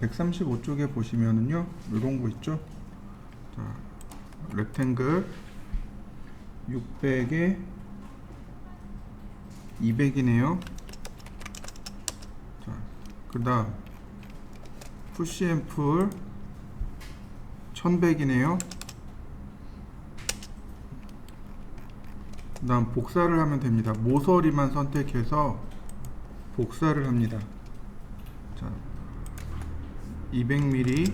135쪽에 보시면은요, 이런 거 있죠? 자, 렉탱글 600에 200이네요. 자, 그 다음 푸시앤풀 1100이네요. 그 다음 복사를 하면 됩니다. 모서리만 선택해서 복사를 합니다. 자, 200mm,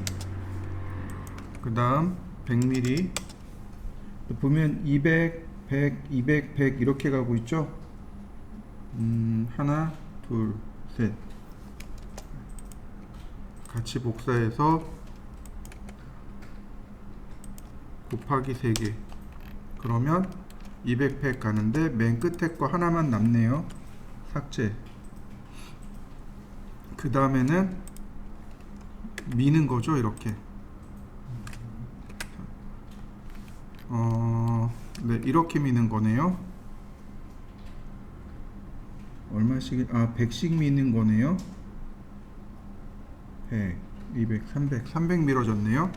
그 다음 100mm. 보면 200, 100, 200, 100 이렇게 가고 있죠. 하나, 둘, 셋. 같이 복사해서 곱하기 3개. 그러면 200, 100 가는데 맨 끝에 거 하나만 남네요. 삭제. 그 다음에는 미는 거죠, 이렇게. 네, 이렇게 미는 거네요. 얼마씩, 100씩 미는 거네요. 100, 200, 300, 300 밀어졌네요.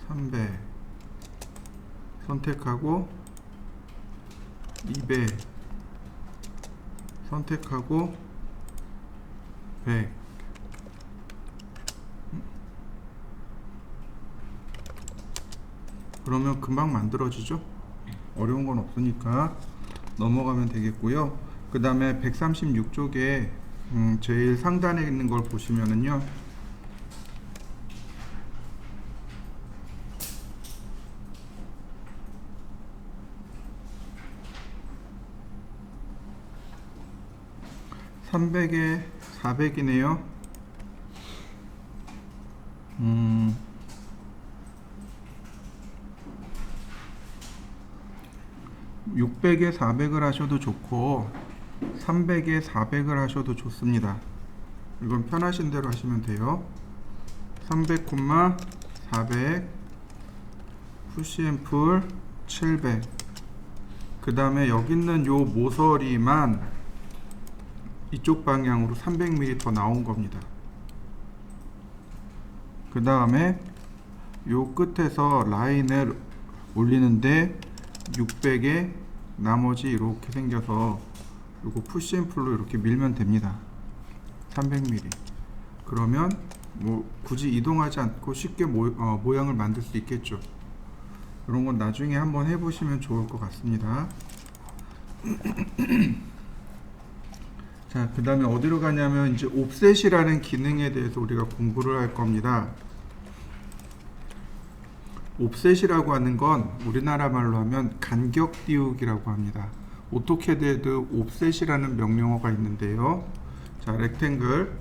300 선택하고 200 선택하고 100. 그러면 금방 만들어지죠. 어려운 건 없으니까 넘어가면 되겠고요. 그 다음에 136쪽에 제일 상단에 있는 걸 보시면은요, (300에 400이네요) 600에 400을 하셔도 좋고 300에 400을 하셔도 좋습니다. 이건 편하신 대로 하시면 돼요. 300, 400 푸시앤풀 700. 그 다음에 여기 있는 요 모서리만 이쪽 방향으로 300mm 더 나온 겁니다. 그 다음에 요 끝에서 라인을 올리는데 600에 나머지 이렇게 생겨서 요거 푸시앤풀로 이렇게 밀면 됩니다. 300mm. 그러면 뭐 굳이 이동하지 않고 쉽게 모양을 만들 수 있겠죠. 이런 건 나중에 한번 해보시면 좋을 것 같습니다. 자, 그 다음에 어디로 가냐면 이제 옵셋이라는 기능에 대해서 우리가 공부를 할 겁니다. 옵셋이라고 하는 건 우리나라 말로 하면 간격 띄우기라고 합니다. 오토캐드에도 옵셋이라는 명령어가 있는데요. 자, 렉탱글,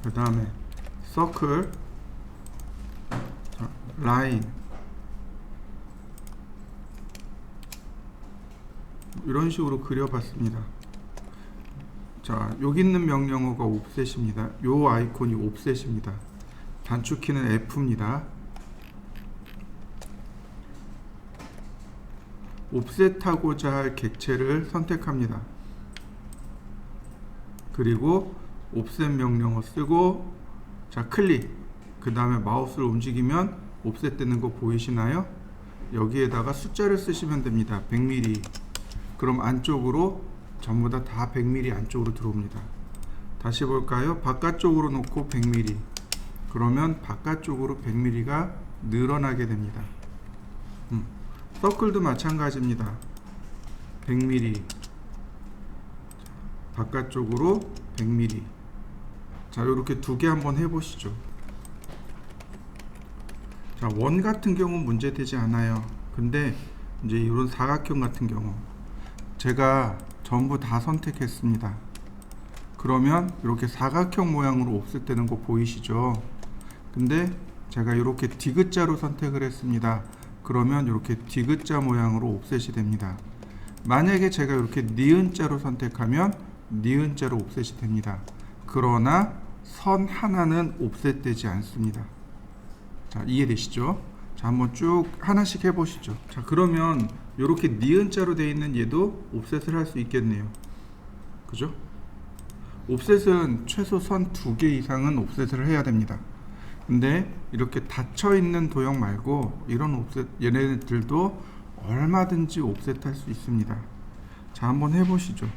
그 다음에 서클, 자, 라인, 이런 식으로 그려봤습니다. 자, 여기 있는 명령어가 옵셋입니다. 요 아이콘이 옵셋입니다. 단축키는 F입니다. 옵셋하고자 할 객체를 선택합니다. 그리고 옵셋 명령어 쓰고, 자, 클릭. 그 다음에 마우스를 움직이면 옵셋 되는 거 보이시나요? 여기에다가 숫자를 쓰시면 됩니다. 100mm. 그럼 안쪽으로 전부 다 100mm 안쪽으로 들어옵니다. 다시 볼까요? 바깥쪽으로 놓고 100mm. 그러면 바깥쪽으로 100mm가 늘어나게 됩니다. 서클도 마찬가지입니다. 100mm. 바깥쪽으로 100mm. 자, 이렇게 두 개 한번 해보시죠. 자, 원 같은 경우는 문제되지 않아요. 근데 이제 이런 사각형 같은 경우 제가 전부 다 선택했습니다. 그러면 이렇게 사각형 모양으로 옵셋되는 거 보이시죠? 근데 제가 이렇게 디귿자로 선택을 했습니다. 그러면 이렇게 디귿자 모양으로 옵셋이 됩니다. 만약에 제가 이렇게 니은자로 선택하면 니은자로 옵셋이 됩니다. 그러나 선 하나는 옵셋되지 않습니다. 자, 이해되시죠? 자, 한번 쭉 하나씩 해보시죠. 자, 그러면 이렇게 니은자로 되어 있는 얘도 옵셋을 할 수 있겠네요. 그죠? 옵셋은 최소 선 2개 이상은 옵셋을 해야 됩니다. 근데 이렇게 닫혀 있는 도형 말고 이런 옵셋, 얘네들도 얼마든지 옵셋 할 수 있습니다. 자, 한번 해보시죠.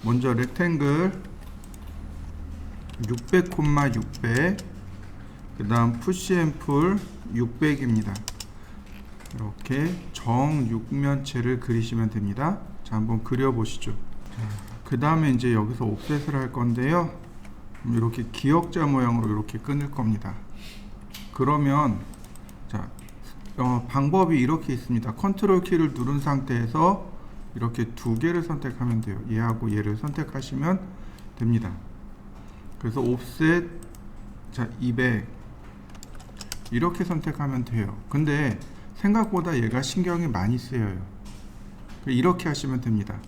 먼저 렉탱글 600, 600, 그 다음 푸시앤풀 600입니다. 이렇게 정육면체를 그리시면 됩니다. 자, 한번 그려보시죠. 그 다음에 이제 여기서 옵셋을 할 건데요. 이렇게 기역자 모양으로 이렇게 끊을 겁니다. 그러면 자, 방법이 이렇게 있습니다. 컨트롤 키를 누른 상태에서 이렇게 두 개를 선택하면 돼요. 얘하고 얘를 선택하시면 됩니다. 그래서 옵셋 자 200 이렇게 선택하면 돼요. 근데 생각보다 얘가 신경이 많이 쓰여요. 이렇게 하시면 됩니다.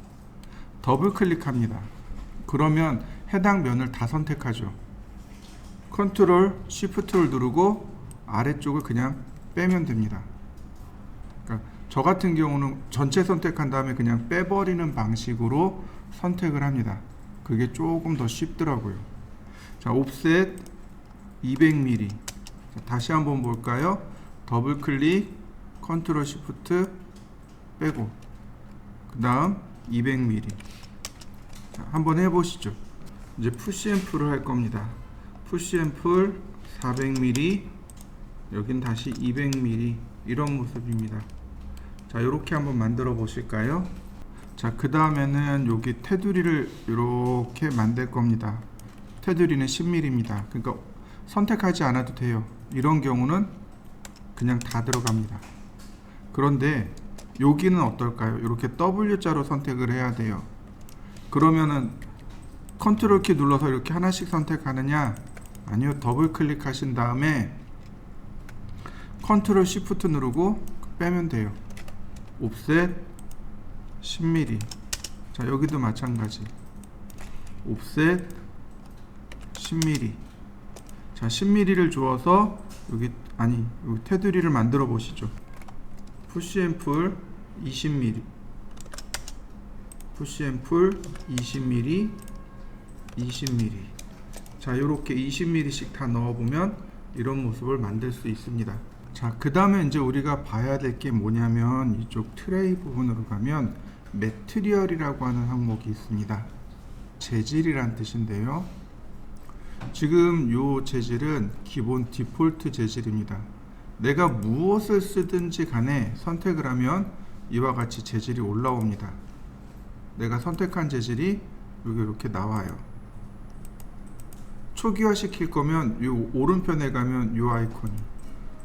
더블 클릭합니다. 그러면 해당 면을 다 선택하죠. 컨트롤 쉬프트를 누르고 아래쪽을 그냥 빼면 됩니다. 그러니까 저 같은 경우는 전체 선택한 다음에 그냥 빼버리는 방식으로 선택을 합니다. 그게 조금 더 쉽더라고요. 자, 옵셋 200mm. 자, 다시 한번 볼까요? 더블 클릭, 컨트롤 쉬프트 빼고, 그 다음 200mm. 자, 한번 해보시죠. 이제 푸시 앤 풀을 할 겁니다. 푸시 앤 풀 400mm, 여긴 다시 200mm. 이런 모습입니다. 자, 이렇게 한번 만들어 보실까요? 자, 그 다음에는 여기 테두리를 이렇게 만들 겁니다. 테두리는 10mm입니다. 그러니까 선택하지 않아도 돼요. 이런 경우는 그냥 다 들어갑니다. 그런데 여기는 어떨까요? 이렇게 W자로 선택을 해야 돼요. 그러면은 컨트롤 키 눌러서 이렇게 하나씩 선택하느냐? 아니요, 더블 클릭하신 다음에 컨트롤 쉬프트 누르고 빼면 돼요. 옵셋 10mm. 자, 여기도 마찬가지. 옵셋 10mm. 자, 10mm를 주어서 여기 테두리를 만들어 보시죠. 푸시 앤 풀 20mm. 푸시 앤 풀 20mm, 20mm. 자, 이렇게 20mm씩 다 넣어보면 이런 모습을 만들 수 있습니다. 자, 그 다음에 이제 우리가 봐야 될 게 뭐냐면 이쪽 트레이 부분으로 가면 매트리얼이라고 하는 항목이 있습니다. 재질이란 뜻인데요. 지금 이 재질은 기본 디폴트 재질입니다. 내가 무엇을 쓰든지 간에 선택을 하면 이와 같이 재질이 올라옵니다. 내가 선택한 재질이 여기 이렇게 나와요. 초기화 시킬 거면 이 오른편에 가면 이 아이콘이,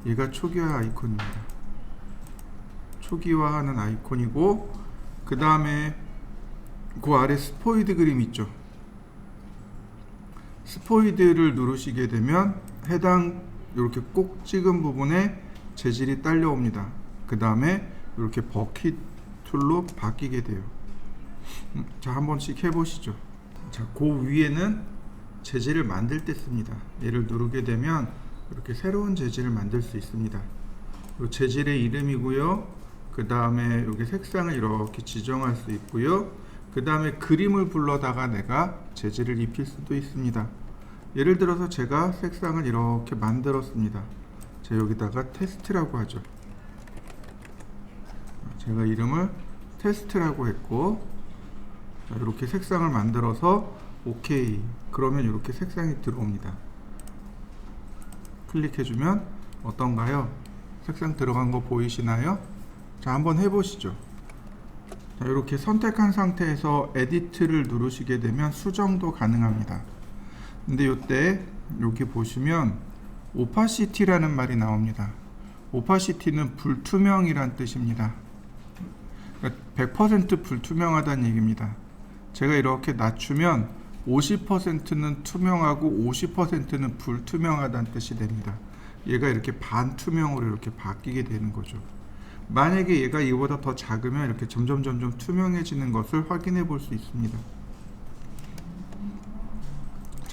얘가 초기화 아이콘입니다. 초기화하는 아이콘이고, 그 다음에 그 아래 스포이드 그림 있죠. 스포이드를 누르시게 되면 해당 이렇게 꼭 찍은 부분에 재질이 딸려옵니다. 그 다음에 이렇게 버킷 툴로 바뀌게 돼요. 자, 한 번씩 해보시죠. 자, 그 위에는 재질을 만들 때 씁니다. 얘를 누르게 되면 이렇게 새로운 재질을 만들 수 있습니다. 이 재질의 이름이고요. 그 다음에 여기 색상을 이렇게 지정할 수 있고요. 그 다음에 그림을 불러다가 내가 재질을 입힐 수도 있습니다. 예를 들어서 제가 색상을 이렇게 만들었습니다. 자, 여기다가 테스트라고 하죠. 제가 이름을 테스트라고 했고, 자, 이렇게 색상을 만들어서 OK. 그러면 이렇게 색상이 들어옵니다. 클릭해주면 어떤가요? 색상 들어간 거 보이시나요? 자, 한번 해보시죠. 자, 이렇게 선택한 상태에서 에디트를 누르시게 되면 수정도 가능합니다. 근데 이때 여기 보시면 오파시티라는 말이 나옵니다. 오파시티는 불투명이란 뜻입니다. 그러니까 100% 불투명하다는 얘기입니다. 제가 이렇게 낮추면 50%는 투명하고 50%는 불투명하다는 뜻이 됩니다. 얘가 이렇게 반투명으로 이렇게 바뀌게 되는 거죠. 만약에 얘가 이보다 더 작으면 이렇게 점점 투명해지는 것을 확인해 볼 수 있습니다.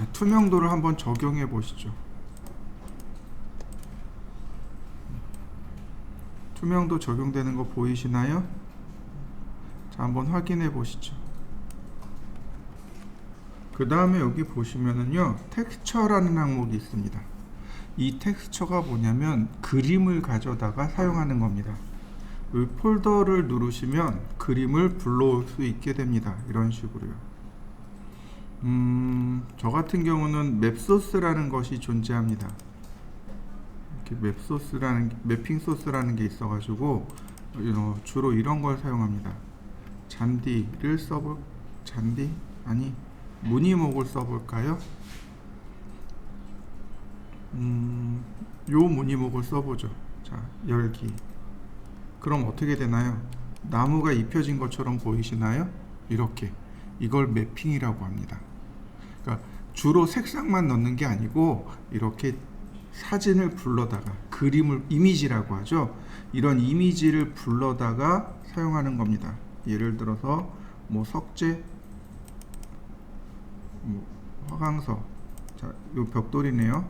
자, 투명도를 한번 적용해 보시죠. 투명도 적용되는 거 보이시나요? 자, 한번 확인해 보시죠. 그 다음에 여기 보시면은요, 텍스처라는 항목이 있습니다. 이 텍스처가 뭐냐면 그림을 가져다가 사용하는 겁니다. 이 폴더를 누르시면 그림을 불러올 수 있게 됩니다. 이런 식으로요. 저 같은 경우는 맵소스라는 것이 존재합니다. 매핑 소스라는 게 있어가지고 주로 이런 걸 사용합니다. 무늬목을 써볼까요? 요 무늬목을 써보죠. 자, 열기. 그럼 어떻게 되나요? 나무가 입혀진 것처럼 보이시나요? 이렇게. 이걸 매핑이라고 합니다. 그러니까 주로 색상만 넣는 게 아니고 이렇게 사진을 불러다가 이미지라고 하죠. 이런 이미지를 불러다가 사용하는 겁니다. 예를 들어서 뭐 석재, 화강석. 자, 요 벽돌이네요.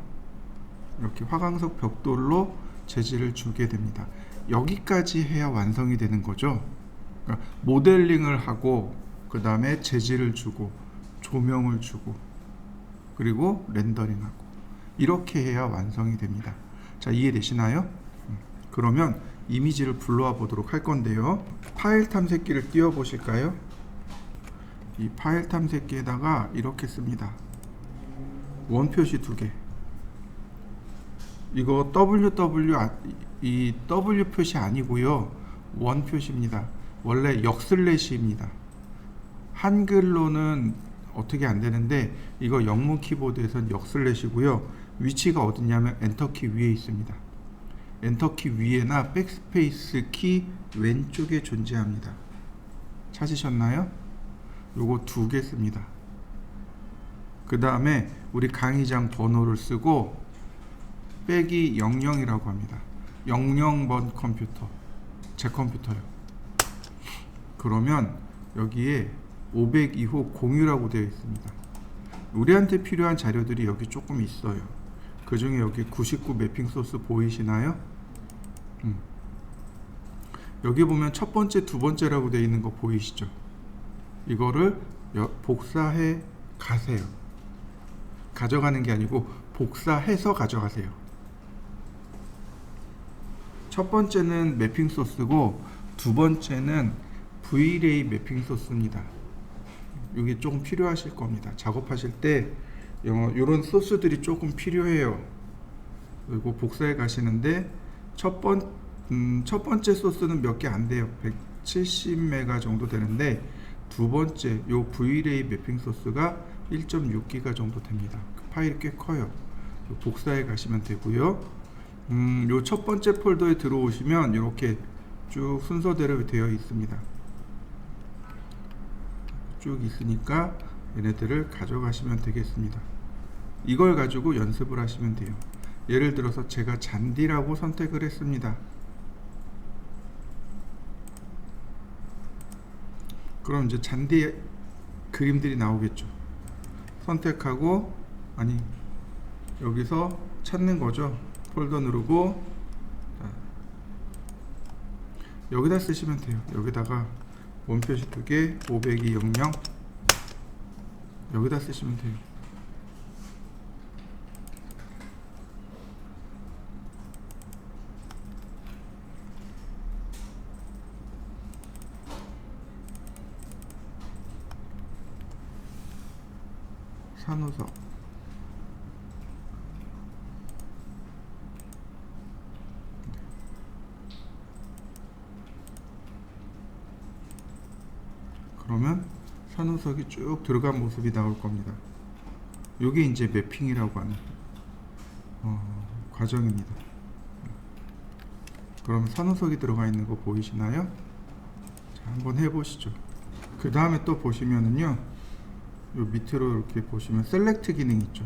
이렇게 화강석 벽돌로 재질을 주게 됩니다. 여기까지 해야 완성이 되는 거죠. 그러니까 모델링을 하고 그 다음에 재질을 주고 조명을 주고 그리고 렌더링하고 이렇게 해야 완성이 됩니다. 자, 이해되시나요? 그러면 이미지를 불러와 보도록 할 건데요. 파일 탐색기를 띄워 보실까요? 이 파일 탐색기에다가 이렇게 씁니다. 원 표시 2개. 이거 이 W 표시 아니고요. 원 표시입니다. 원래 역슬래시입니다. 한글로는 어떻게 안 되는데 이거 영문 키보드에서는 역슬래시고요. 위치가 어디냐면 엔터키 위에 있습니다. 엔터키 위에나 백스페이스 키 왼쪽에 존재합니다. 찾으셨나요? 요거 2개 씁니다. 그 다음에 우리 강의장 번호를 쓰고 빼기 00이라고 합니다. 00번 컴퓨터, 제 컴퓨터요. 그러면 여기에 502호 공유라고 되어 있습니다. 우리한테 필요한 자료들이 여기 조금 있어요. 그 중에 여기 99 매핑 소스 보이시나요? 여기 보면 첫 번째, 두 번째라고 되어 있는 거 보이시죠? 이거를 복사해 가세요. 가져가는 게 아니고 복사해서 가져가세요. 첫 번째는 매핑 소스고 두 번째는 V-Ray 매핑 소스입니다. 이게 조금 필요하실 겁니다. 작업하실 때 이런 소스들이 조금 필요해요. 그리고 복사해 가시는데 첫 번째 소스는 몇 개 안 돼요. 170메가 정도 되는데 두 번째 요 V-Ray 매핑 소스가 1.6기가 정도 됩니다. 파일이 꽤 커요. 복사해 가시면 되고요. 요 첫 번째 폴더에 들어오시면 이렇게 쭉 순서대로 되어 있습니다. 쭉 있으니까 얘네들을 가져가시면 되겠습니다. 이걸 가지고 연습을 하시면 돼요. 예를 들어서 제가 잔디라고 선택을 했습니다. 그럼 이제 잔디 그림들이 나오겠죠. 선택하고 여기서 찾는 거죠. 폴더 누르고 여기다 쓰시면 돼요. 여기다가 원표시 2개 502 00 여기다 쓰시면 돼요. 산호석 그러면 산호석이 쭉 들어간 모습이 나올 겁니다. 이게 이제 매핑이라고 하는 과정입니다. 그럼 산호석이 들어가 있는 거 보이시나요? 자, 한번 해보시죠. 그 다음에 또 보시면은요, 요 밑으로 이렇게 보시면 셀렉트 기능 있죠.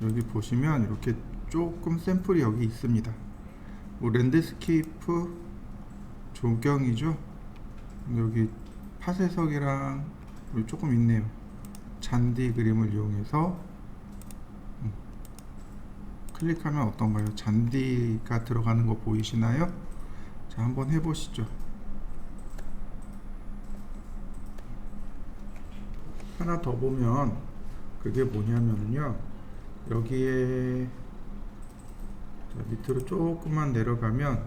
여기 보시면 이렇게 조금 샘플이 여기 있습니다. 뭐 랜드스케이프 조경이죠. 여기 파쇄석이랑 조금 있네요. 잔디 그림을 이용해서 클릭하면 어떤가요? 잔디가 들어가는 거 보이시나요? 자, 한번 해보시죠. 하나 더 보면 그게 뭐냐면요, 여기에 자, 밑으로 조금만 내려가면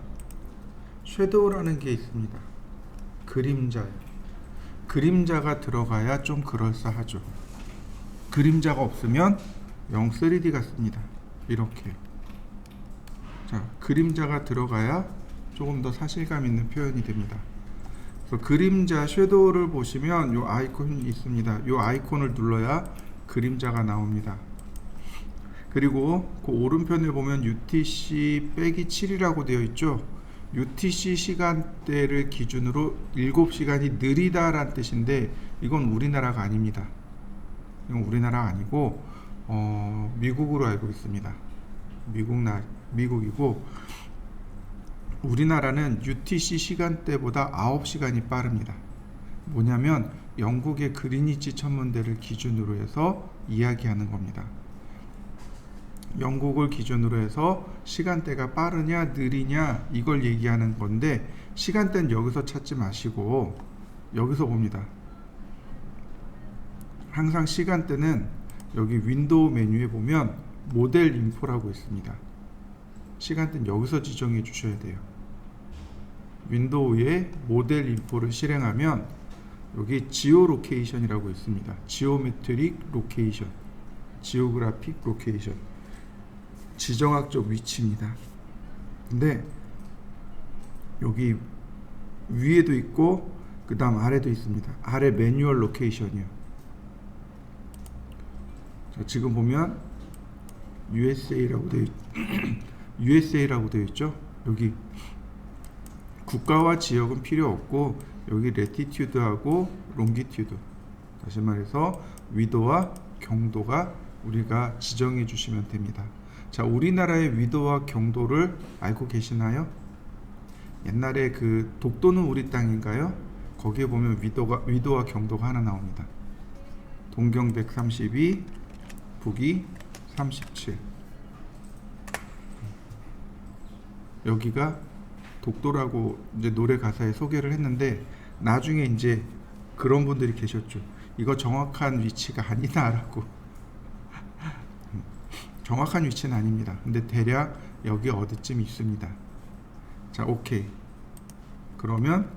섀도우라는 게 있습니다. 그림자요. 그림자가 들어가야 좀 그럴싸하죠. 그림자가 없으면 영 3D 같습니다. 이렇게. 자, 그림자가 들어가야 조금 더 사실감 있는 표현이 됩니다. 그래서 그림자 섀도우를 보시면 요 아이콘이 있습니다. 요 아이콘을 눌러야 그림자가 나옵니다. 그리고 그 오른편에 보면 UTC 빼기 7이라고 되어 있죠. UTC 시간대를 기준으로 7시간이 느리다라는 뜻인데, 이건 우리나라가 아닙니다. 이건 우리나라가 아니고 미국으로 알고 있습니다. 미국이고, 우리나라는 UTC 시간대보다 9시간이 빠릅니다. 뭐냐면 영국의 그리니치 천문대를 기준으로 해서 이야기하는 겁니다. 영국을 기준으로 해서 시간대가 빠르냐 느리냐 이걸 얘기하는 건데, 시간대는 여기서 찾지 마시고 여기서 봅니다. 항상 시간대는 여기 윈도우 메뉴에 보면 모델 인포라고 있습니다. 시간대는 여기서 지정해 주셔야 돼요. 윈도우에 모델 인포를 실행하면 여기 지오 로케이션이라고 있습니다. 지오메트릭 로케이션, 지오그래픽 로케이션, 지정학적 위치입니다. 근데 여기 위에도 있고 그 다음 아래도 있습니다. 아래 매뉴얼 로케이션이요. 자, 지금 보면 USA라고 되어 있죠. 여기 국가와 지역은 필요 없고 여기 레티튜드하고 롱기튜드, 다시 말해서 위도와 경도가 우리가 지정해 주시면 됩니다. 자, 우리나라의 위도와 경도를 알고 계시나요? 옛날에 그 독도는 우리 땅인가요? 거기에 보면 위도와 경도가 하나 나옵니다. 동경 132, 북위 37. 여기가 독도라고 이제 노래 가사에 소개를 했는데, 나중에 이제 그런 분들이 계셨죠. 이거 정확한 위치가 아니다라고. 정확한 위치는 아닙니다. 근데 대략 여기 어디쯤 있습니다. 자, 오케이. 그러면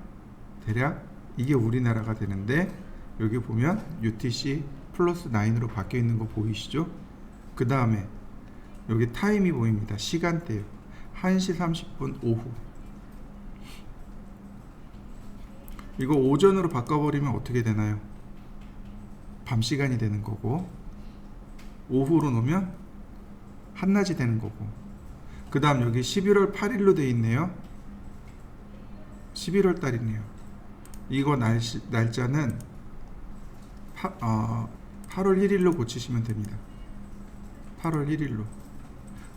대략 이게 우리나라가 되는데, 여기 보면 UTC 플러스 9으로 바뀌어 있는 거 보이시죠? 그 다음에 여기 타임이 보입니다. 시간대요. 1시 30분 오후. 이거 오전으로 바꿔버리면 어떻게 되나요? 밤 시간이 되는 거고, 오후로 놓으면 한낮이 되는 거고. 그 다음 여기 11월 8일로 되어 있네요. 11월 달이네요. 이거 날짜는 8월 1일로 고치시면 됩니다. 8월 1일로.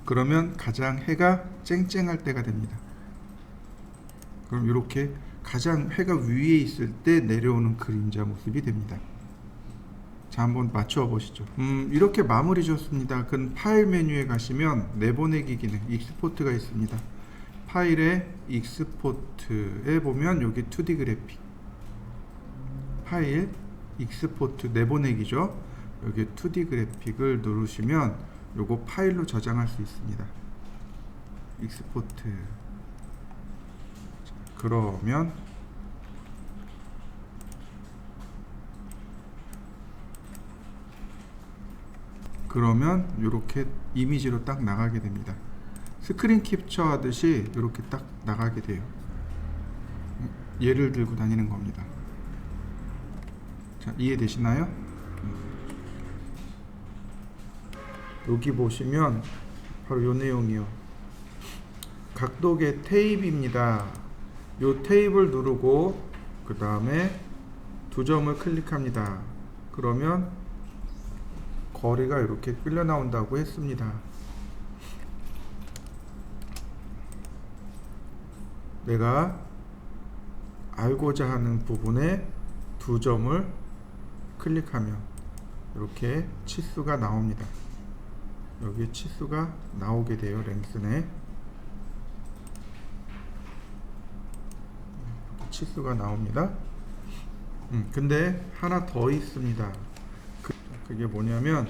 그러면 가장 해가 쨍쨍할 때가 됩니다. 그럼 이렇게 가장 해가 위에 있을 때 내려오는 그림자 모습이 됩니다. 자, 한번 맞춰 보시죠. 이렇게 마무리 줬습니다. 그 파일 메뉴에 가시면 내보내기 기능 익스포트가 있습니다. 파일의 익스포트에 보면 여기 2D 그래픽, 파일 익스포트 내보내기죠. 여기 2D 그래픽을 누르시면 요거 파일로 저장할 수 있습니다. 익스포트. 자, 그러면 이렇게 이미지로 딱 나가게 됩니다. 스크린 캡처 하듯이 이렇게 딱 나가게 돼요. 얘를 들고 다니는 겁니다. 자, 이해되시나요? 여기 보시면 바로 요 내용이요. 각도계 테이프입니다. 요 테이프를 누르고 그 다음에 두 점을 클릭합니다. 그러면 거리가 이렇게 끌려 나온다고 했습니다. 내가 알고자 하는 부분에 두 점을 클릭하면 이렇게 치수가 나옵니다. 여기 치수가 나오게 돼요. 랭슨에 치수가 나옵니다. 근데 하나 더 있습니다. 그게 뭐냐면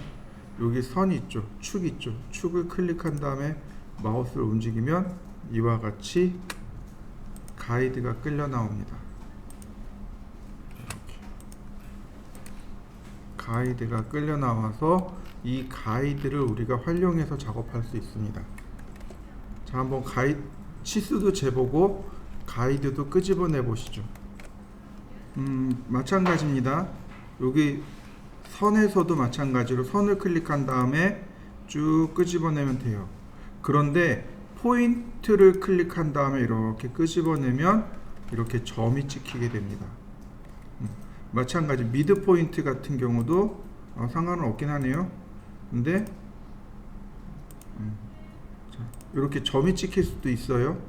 여기 선 있죠, 축 있죠. 축을 클릭한 다음에 마우스를 움직이면 이와 같이 가이드가 끌려 나옵니다. 이렇게 가이드가 끌려 나와서 이 가이드를 우리가 활용해서 작업할 수 있습니다. 자, 한번 치수도 재보고 가이드도 끄집어내 보시죠. 마찬가지입니다. 여기 선에서도 마찬가지로 선을 클릭한 다음에 쭉 끄집어내면 돼요. 그런데 포인트를 클릭한 다음에 이렇게 끄집어내면 이렇게 점이 찍히게 됩니다. 마찬가지 미드 포인트 같은 경우도 상관은 없긴 하네요. 근데 이렇게 점이 찍힐 수도 있어요.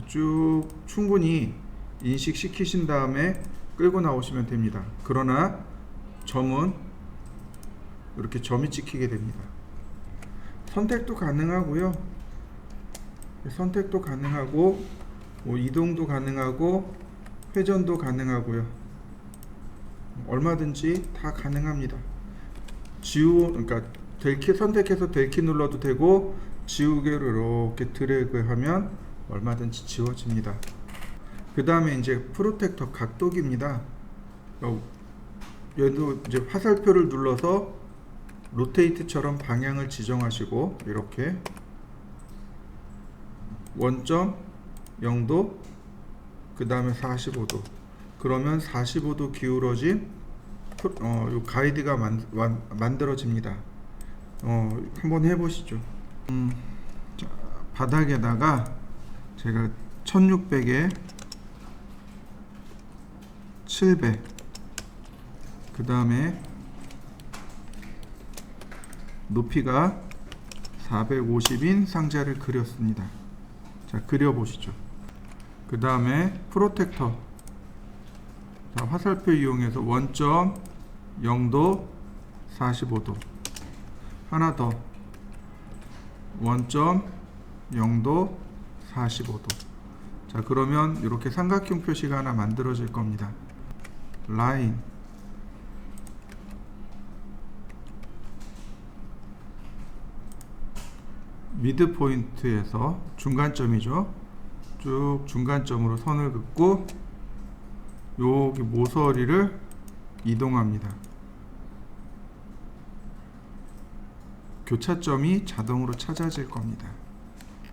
쭉 충분히 인식시키신 다음에 끌고 나오시면 됩니다. 그러나 점은 이렇게 점이 찍히게 됩니다. 선택도 가능하고요. 선택도 가능하고 이동도 가능하고 회전도 가능하고요. 얼마든지 다 가능합니다. 그러니까 델키 선택해서 델키 눌러도 되고 지우개로 이렇게 드래그하면 얼마든지 지워집니다. 그 다음에 이제 프로텍터 각도기입니다. 얘도 이제 화살표를 눌러서 로테이트처럼 방향을 지정하시고 이렇게 원점 0도 그 다음에 45도 그러면 45도 기울어진 요 가이드가 만들어집니다. 한번 해보시죠. 자, 바닥에다가 제가 1600에 700 그 다음에 높이가 450인 상자를 그렸습니다. 자, 그려보시죠. 그 다음에 프로텍터, 자, 화살표 이용해서 원점 0도 45도 하나 더 원점 0도 45도. 자, 그러면 이렇게 삼각형 표시가 하나 만들어질 겁니다. 라인 미드 포인트에서 중간점이죠. 쭉 중간점으로 선을 긋고 여기 모서리를 이동합니다. 교차점이 자동으로 찾아질 겁니다.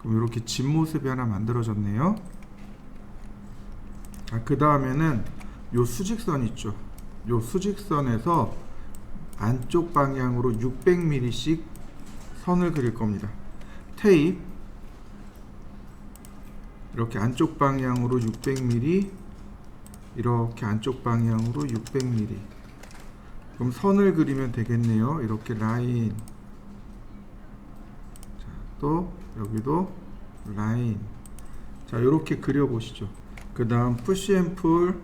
그럼 이렇게 집 모습이 하나 만들어졌네요. 그 다음에는 요 수직선 있죠. 요 수직선에서 안쪽 방향으로 600mm씩 선을 그릴 겁니다. 테이프 이렇게 안쪽 방향으로 600mm 이렇게 안쪽 방향으로 600mm 그럼 선을 그리면 되겠네요. 이렇게 라인 자, 또 여기도 라인 자 이렇게 그려 보시죠. 그 다음 푸시 앤 풀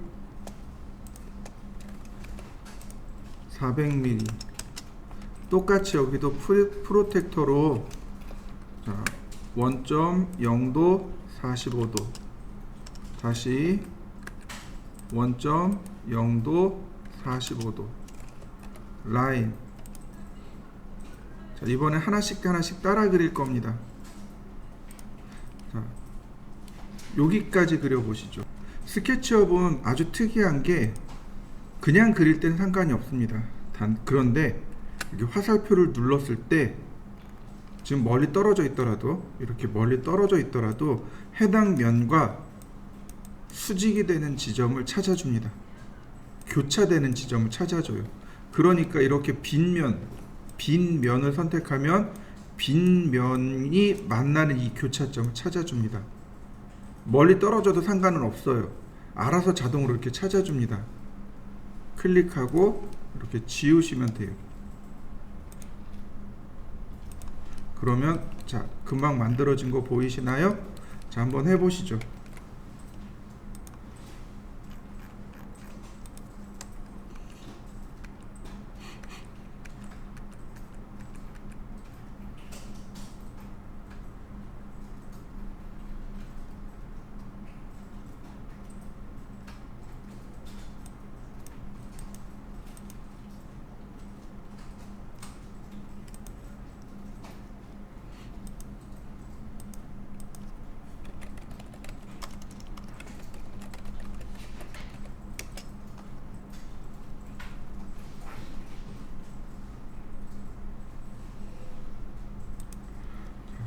400mm 똑같이 여기도 프로텍터로 자, 원점 0도 45도 다시 원점 0도 45도 라인 자, 이번에 하나씩 따라 그릴 겁니다. 자, 여기까지 그려보시죠. 스케치업은 아주 특이한 게 그냥 그릴 때는 상관이 없습니다. 그런데 이렇게 화살표를 눌렀을 때 지금 멀리 떨어져 있더라도 이렇게 멀리 떨어져 있더라도 해당 면과 수직이 되는 지점을 찾아줍니다. 교차되는 지점을 찾아줘요. 그러니까 이렇게 빈 면을 선택하면 빈 면이 만나는 이 교차점을 찾아줍니다. 멀리 떨어져도 상관은 없어요. 알아서 자동으로 이렇게 찾아줍니다. 클릭하고 이렇게 지우시면 돼요. 그러면 자, 금방 만들어진 거 보이시나요? 자, 한번 해보시죠.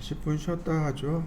10분 쉬었다 하죠.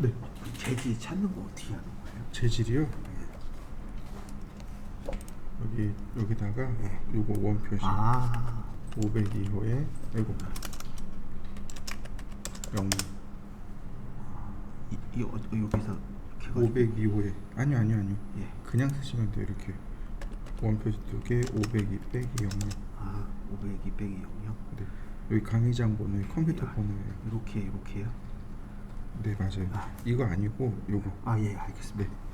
네. 재질 찾는 거 어떻게 하는 거예요? 재질이요? 여기다가 요거 원 표시 502호에 아이고 0 여기서 이렇게 502호에 아니요 예. 그냥 쓰시면 돼요. 이렇게 원 표시 2개 502 빼기 0 502 빼기 0요? 네. 여기 강의장 번호에 컴퓨터 번호예요. 이렇게요? 네 맞아요. 이거 아니고 요거. 예, 알겠습니다. 네.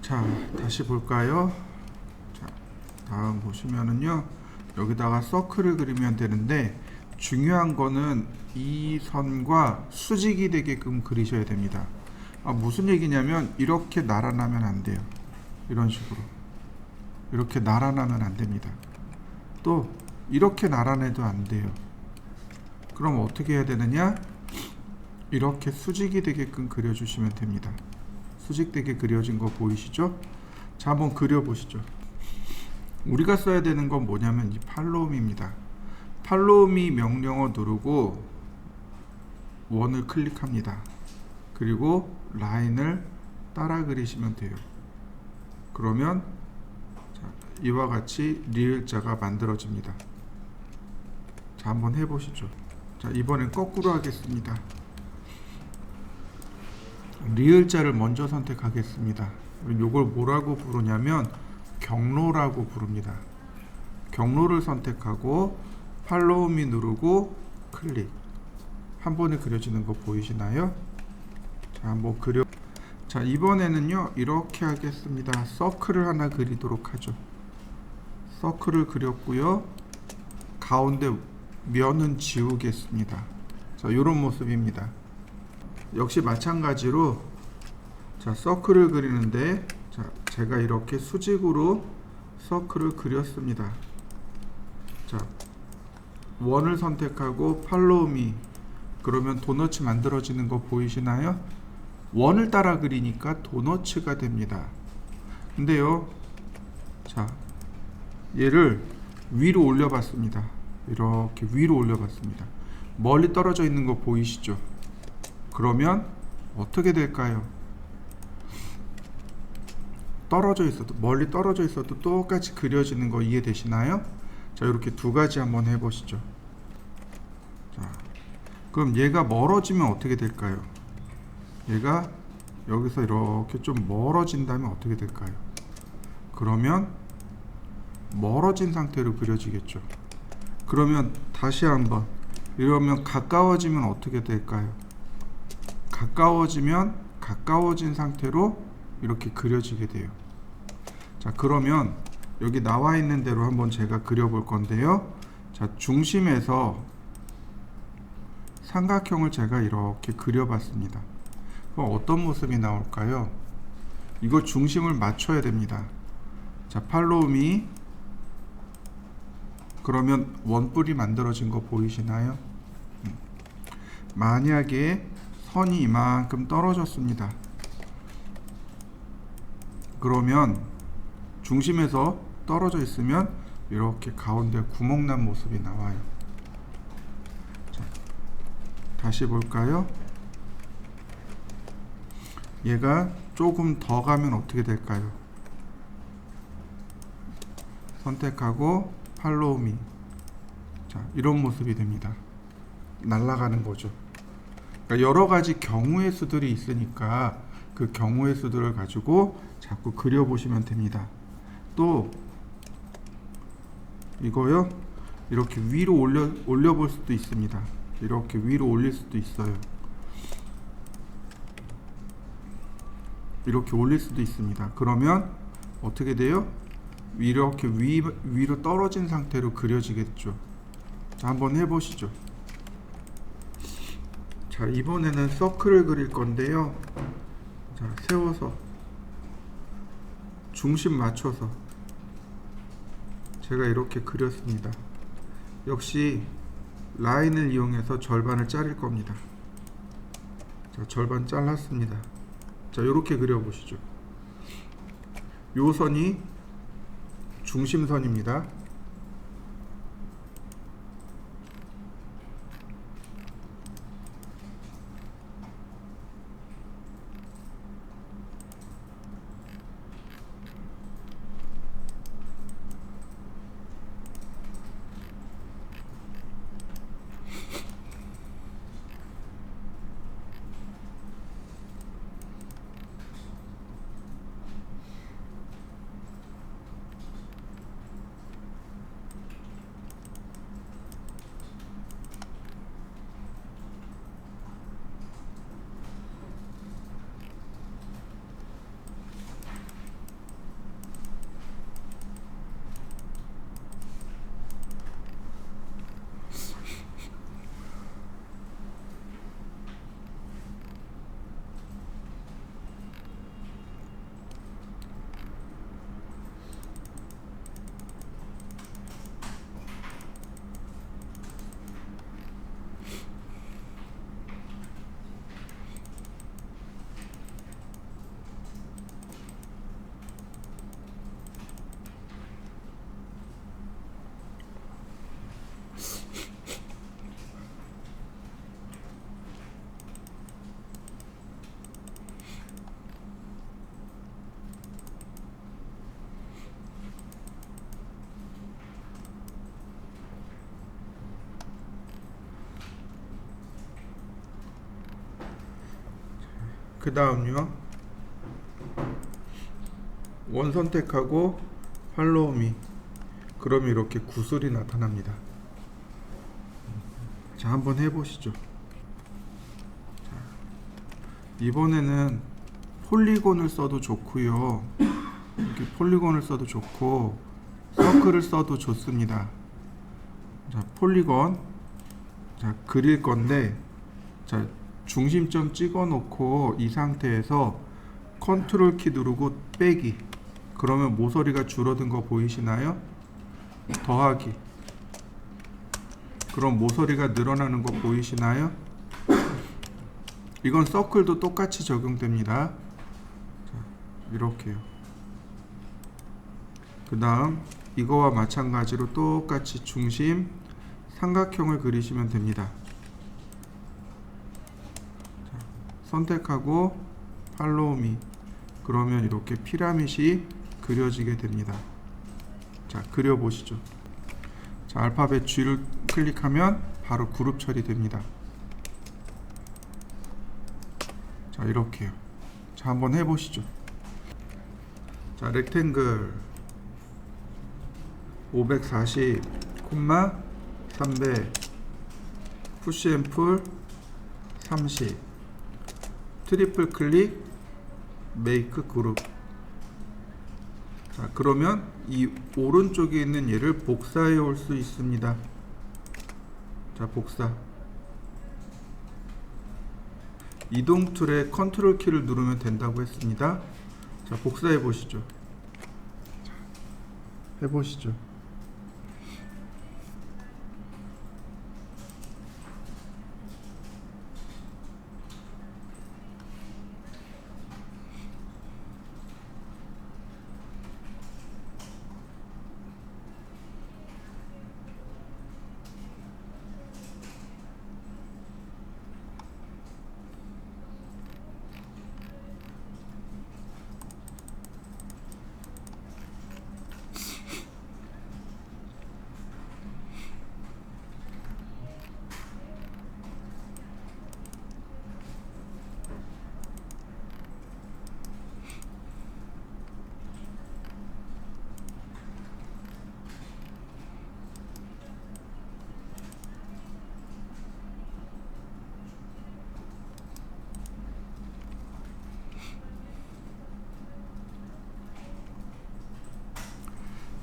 자, 다시 볼까요? 자, 다음 보시면은요, 여기다가 서클을 그리면 되는데, 중요한 거는 이 선과 수직이 되게끔 그리셔야 됩니다. 무슨 얘기냐면 이렇게 날아나면 안 돼요. 이런 식으로 이렇게 날아나면 안 됩니다. 또 이렇게 날아내도 안 돼요. 그럼 어떻게 해야 되느냐? 이렇게 수직이 되게끔 그려주시면 됩니다. 수직되게 그려진 거 보이시죠? 자, 한번 그려보시죠. 우리가 써야 되는 건 뭐냐면 이 팔로우미입니다. 팔로우미 명령어 누르고 원을 클릭합니다. 그리고 라인을 따라 그리시면 돼요. 그러면 자, 이와 같이 리을자가 만들어집니다. 자, 한번 해보시죠. 자, 이번엔 거꾸로 하겠습니다. 리을자를 먼저 선택하겠습니다. 이걸 뭐라고 부르냐면 경로라고 부릅니다. 경로를 선택하고 팔로우미 누르고 클릭. 한 번에 그려지는 거 보이시나요? 자, 한번 그려. 자, 이번에는요 이렇게 하겠습니다. 서클을 하나 그리도록 하죠. 서클을 그렸고요. 가운데 면은 지우겠습니다. 자, 이런 모습입니다. 역시 마찬가지로 자, 서클을 그리는데 자, 제가 이렇게 수직으로 서클을 그렸습니다. 자, 원을 선택하고 팔로우미. 그러면 도너츠 만들어지는 거 보이시나요? 원을 따라 그리니까 도너츠가 됩니다. 근데요, 자, 얘를 위로 올려봤습니다. 이렇게 위로 올려봤습니다. 멀리 떨어져 있는 거 보이시죠? 그러면 어떻게 될까요? 떨어져 있어도, 멀리 떨어져 있어도 똑같이 그려지는 거 이해되시나요? 자, 이렇게 두 가지 한번 해보시죠. 자, 그럼 얘가 멀어지면 어떻게 될까요? 얘가 여기서 이렇게 좀 멀어진다면 어떻게 될까요? 그러면 멀어진 상태로 그려지겠죠. 그러면 다시 한번, 이러면 가까워지면 어떻게 될까요? 가까워지면 가까워진 상태로 이렇게 그려지게 돼요. 자, 그러면 여기 나와 있는 대로 한번 제가 그려볼 건데요. 자, 중심에서 삼각형을 제가 이렇게 그려봤습니다. 그럼 어떤 모습이 나올까요? 이거 중심을 맞춰야 됩니다. 자, 팔로우미. 그러면 원뿔이 만들어진 거 보이시나요? 만약에 선이 이만큼 떨어졌습니다. 그러면 중심에서 떨어져 있으면 이렇게 가운데 구멍 난 모습이 나와요. 자, 다시 볼까요? 얘가 조금 더 가면 어떻게 될까요? 선택하고 팔로우미. 자, 이런 모습이 됩니다. 날아가는 거죠. 그러니까 여러 가지 경우의 수들이 있으니까 그 경우의 수들을 가지고 자꾸 그려보시면 됩니다. 또 이거요, 이렇게 위로 올려볼 수도 있습니다. 이렇게 위로 올릴 수도 있어요. 이렇게 올릴 수도 있습니다. 그러면 어떻게 돼요? 이렇게 위로 떨어진 상태로 그려지겠죠. 자, 한번 해보시죠. 자, 이번에는 서클을 그릴 건데요. 자, 세워서 중심 맞춰서 제가 이렇게 그렸습니다. 역시 라인을 이용해서 절반을 자를 겁니다. 자, 절반 잘랐습니다. 자, 이렇게 그려보시죠. 요 선이 중심선입니다. 그 다음요, 원 선택하고 팔로우 미. 그러면 이렇게 구슬이 나타납니다. 자, 한번 해보시죠. 자, 이번에는 폴리곤을 써도 좋고요, 이렇게 폴리곤을 써도 좋고 서클을 써도 좋습니다. 자, 폴리곤, 자, 그릴 건데, 자, 중심점 찍어 놓고 이 상태에서 컨트롤 키 누르고 빼기. 그러면 모서리가 줄어든 거 보이시나요? 더하기. 그럼 모서리가 늘어나는 거 보이시나요? 이건 서클도 똑같이 적용됩니다. 자, 이렇게요. 그 다음 이거와 마찬가지로 똑같이 중심 삼각형을 그리시면 됩니다. 자, 선택하고 팔로우 미. 그러면 이렇게 피라밋이 그려지게 됩니다. 자, 그려보시죠. 자, 알파벳 G를 클릭하면 바로 그룹 처리됩니다. 자, 이렇게요. 자, 한번 해보시죠. 자, 렉탱글 540, 300, 푸시 앤 풀 30, 트리플 클릭, 메이크 그룹. 자, 그러면 이 오른쪽에 있는 얘를 복사해 올 수 있습니다. 자, 복사. 이동 툴에 컨트롤 키를 누르면 된다고 했습니다. 자, 복사해 보시죠. 자, 해보시죠.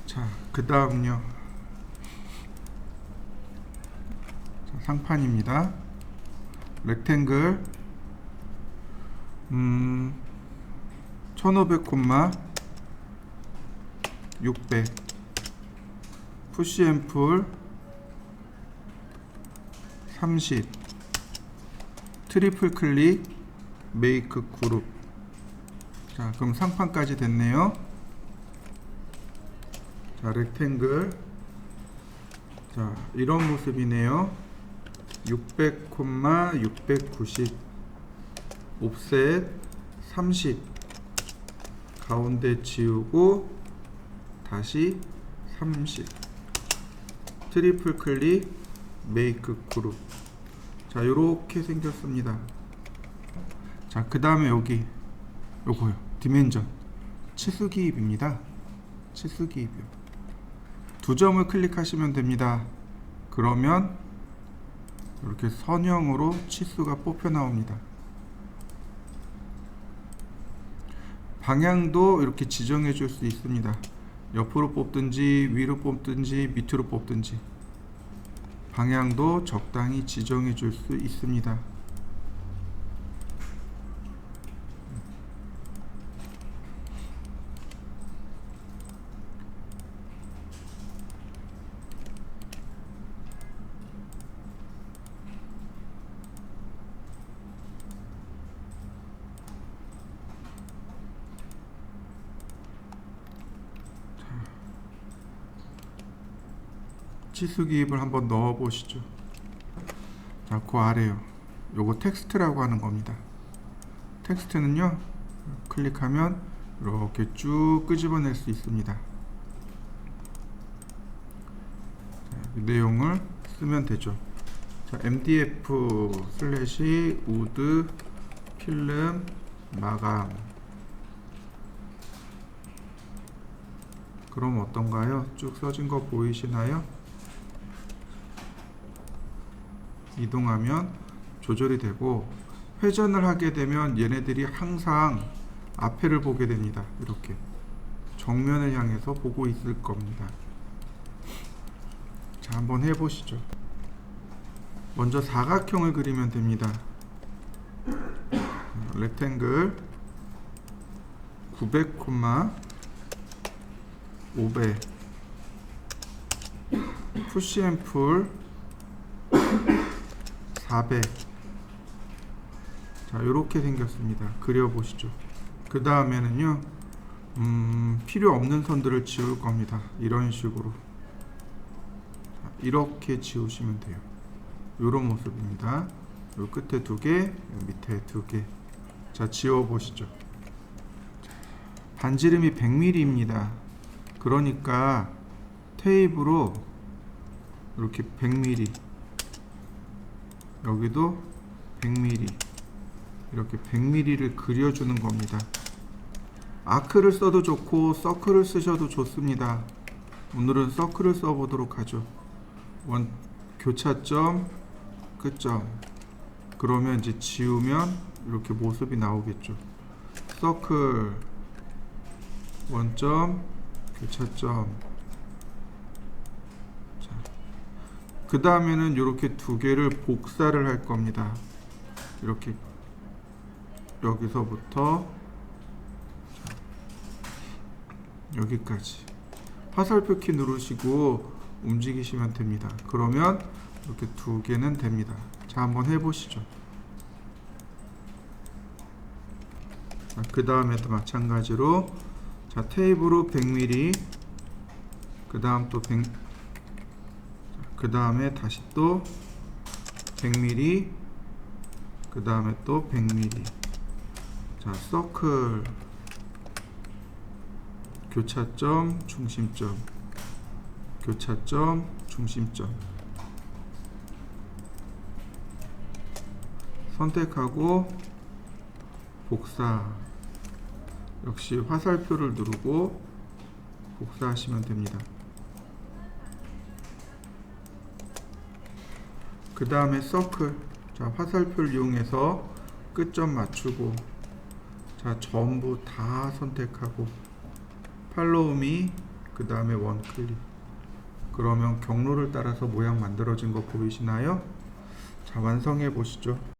자, 그 다음요. 자, 상판입니다. 렉탱글 1500, 600, 푸시 앤 풀 30, 트리플 클릭, 메이크 그룹. 자, 그럼 상판까지 됐네요. 자, 렉탱글. 자, 이런 모습이네요. 600, 690, 옵셋 30, 가운데 지우고 다시 30, 트리플 클릭, 메이크 그룹. 자, 요렇게 생겼습니다. 자, 그 다음에 여기 요거요, 디멘전 치수 기입입니다. 치수 기입이요. 두 점을 클릭하시면 됩니다. 그러면 이렇게 선형으로 치수가 뽑혀 나옵니다. 방향도 이렇게 지정해 줄 수 있습니다. 옆으로 뽑든지 위로 뽑든지 밑으로 뽑든지 방향도 적당히 지정해 줄 수 있습니다. 치수 기입을 한번 넣어 보시죠. 자, 그 아래요. 요거 텍스트라고 하는 겁니다. 텍스트는요, 클릭하면 이렇게 쭉 끄집어낼 수 있습니다. 자, 이 내용을 쓰면 되죠. 자, mdf/wood 필름 마감. 그럼 어떤가요? 쭉 써진 거 보이시나요? 이동하면 조절이 되고, 회전을 하게 되면 얘네들이 항상 앞에를 보게 됩니다. 이렇게 정면을 향해서 보고 있을 겁니다. 자, 한번 해보시죠. 먼저 사각형을 그리면 됩니다. 렉탱글 900, 500 푸시앤풀 400. 자, 이렇게 생겼습니다. 그려보시죠. 그 다음에는요, 필요 없는 선들을 지울 겁니다. 이런 식으로. 자, 이렇게 지우시면 돼요. 이런 모습입니다. 요 끝에 2개, 요 밑에 2개. 자, 지워보시죠. 반지름이 100mm입니다. 그러니까 테이프로 이렇게 100mm, 여기도 100mm, 이렇게 100mm를 그려주는 겁니다. 아크를 써도 좋고 서클을 쓰셔도 좋습니다. 오늘은 서클을 써보도록 하죠. 교차점, 끝점. 그러면 이제 지우면 이렇게 모습이 나오겠죠. 서클, 원점, 교차점. 자, 그 다음에는 이렇게 2개를 복사를 할 겁니다. 이렇게 여기서부터 여기까지 화살표 키 누르시고 움직이시면 됩니다. 그러면 이렇게 2개는 됩니다. 자, 한번 해보시죠. 그 다음에도 마찬가지로, 자, 테이프로 100mm, 그 다음 또 100, 그 다음에 다시 또 100mm, 그 다음에 또 100mm. 자, 서클, 교차점, 중심점, 교차점, 중심점. 선택하고 복사. 역시 화살표를 누르고 복사하시면 됩니다. 그 다음에 서클. 자, 화살표를 이용해서 끝점 맞추고, 자, 전부 다 선택하고 팔로우 미, 그 다음에 원 클릭. 그러면 경로를 따라서 모양 만들어진 거 보이시나요? 자, 완성해 보시죠.